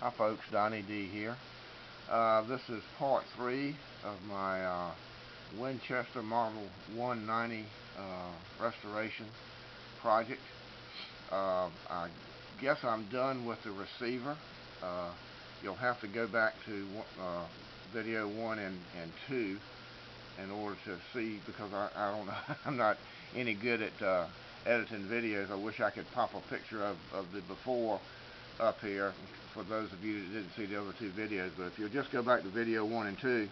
Hi folks, Donnie D here. This is part 3 of my Winchester Model 190 restoration project. I guess I'm done with the receiver. Uh, you'll have to go back to video 1 and 2 in order to see, because I don't know, I'm not any good at editing videos. I wish I could pop a picture of the before up here for those of you that didn't see the other two videos. But if you'll just go back to video 1 and 2,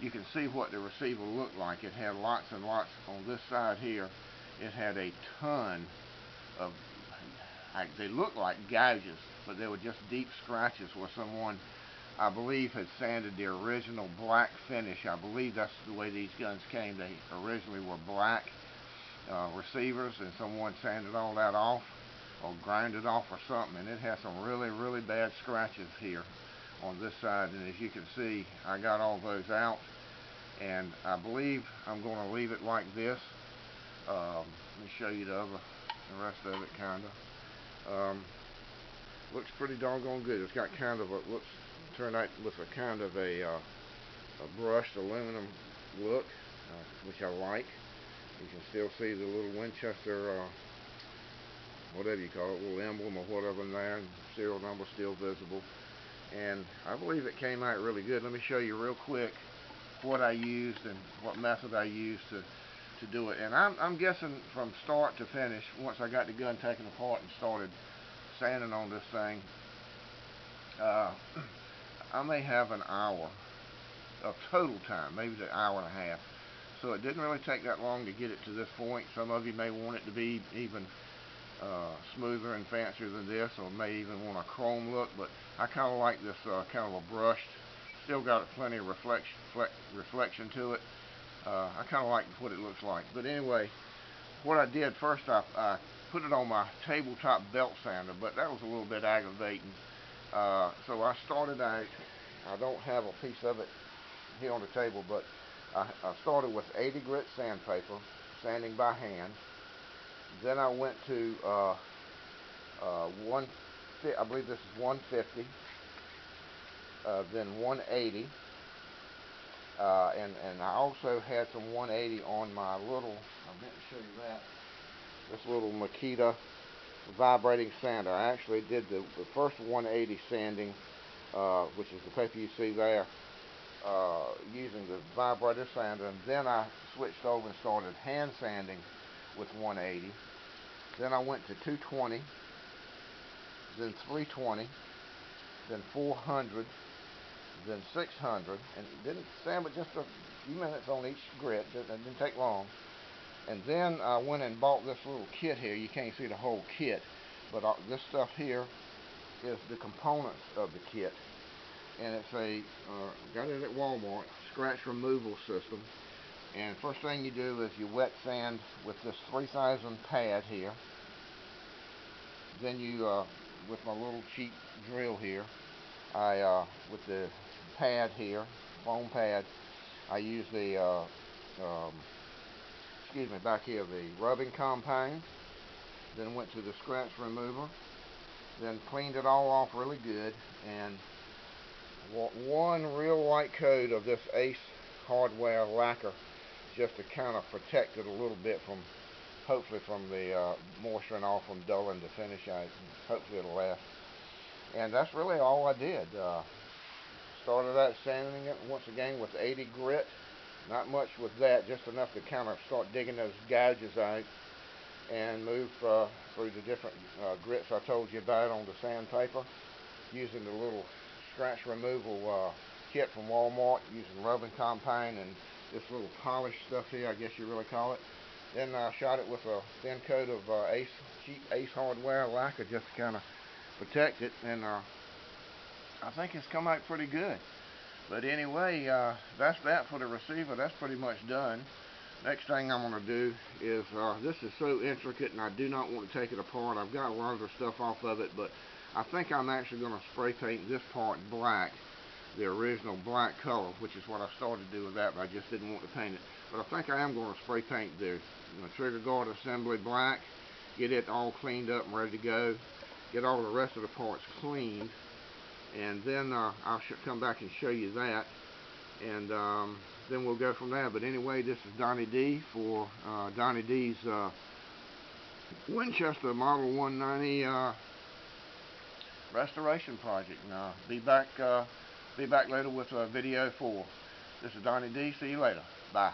you can see what the receiver looked like. It had lots and lots on this side here. It had a ton of, they looked like gouges, but they were just deep scratches where someone, I believe, had sanded the original black finish. I believe that's the way these guns came. They originally were black receivers, and someone sanded all that off or grind it off or something, and it has some really bad scratches here on this side. And as you can see, I got all those out, and I believe I'm going to leave it like this. Let me show you the rest of it. Kind of looks pretty doggone good. It's got kind of a turned out with a kind of a brushed aluminum look, which I like. You can still see the little Winchester whatever you call it, little emblem or whatever in there, and serial number still visible. And I believe it came out really good. Let me show you real quick what I used and what method I used to do it. And I'm guessing from start to finish, once I got the gun taken apart and started sanding on this thing, I may have an hour of total time, maybe an hour and a half. So it didn't really take that long to get it to this point. Some of you may want it to be even smoother and fancier than this, or may even want a chrome look, but I kind of like this kind of a brushed, still got plenty of reflection to it. I kind of like what it looks like. But anyway, what I did first, I put it on my tabletop belt sander, but that was a little bit aggravating. So I started out, I don't have a piece of it here on the table, but I started with 80 grit sandpaper, sanding by hand. Then I went to I believe this is 150, then 180, and I also had some 180 on my little, I meant to show you that, this little Makita vibrating sander. I actually did the first 180 sanding, which is the paper you see there, using the vibrator sander, and then I switched over and started hand sanding with 180. Then I went to 220, then 320, then 400, then 600, and didn't sand but just a few minutes on each grit. It didn't take long. And then I went and bought this little kit here. You can't see the whole kit, but this stuff here is the components of the kit, and it's got it at Walmart, scratch removal system. And first thing you do is you wet sand with this 3000 pad here. Then you, with my little cheap drill here, with the pad here, foam pad, I use the, back here, the rubbing compound. Then went to the scratch remover. Then cleaned it all off really good, and one real light coat of this Ace hardware lacquer, just to kind of protect it a little bit from, hopefully from the moisture and all from dulling the finish out. Hopefully it'll last. And that's really all I did. Started out sanding it once again with 80 grit. Not much with that, just enough to kind of start digging those gouges out, and move through the different grits I told you about on the sandpaper, using the little scratch removal kit from Walmart, using rubbing compound and this little polish stuff here, I guess you really call it. Then I shot it with a thin coat of cheap Ace hardware lacquer, just to kind of protect it, and I think it's come out pretty good. But anyway, that's that for the receiver. That's pretty much done. Next thing I'm going to do is, this is so intricate and I do not want to take it apart. I've got a lot of the stuff off of it, but I think I'm actually going to spray paint this part black, the original black color, which is what I started to do with that, but I just didn't want to paint it. But I think I am going to spray paint the trigger guard assembly black, get it all cleaned up and ready to go, get all the rest of the parts cleaned, and then I'll come back and show you that, and then we'll go from there. But anyway, this is Donnie D for Donnie D's Winchester Model 190 restoration project. Now, be back later with video 4. This is Donnie D. See you later. Bye.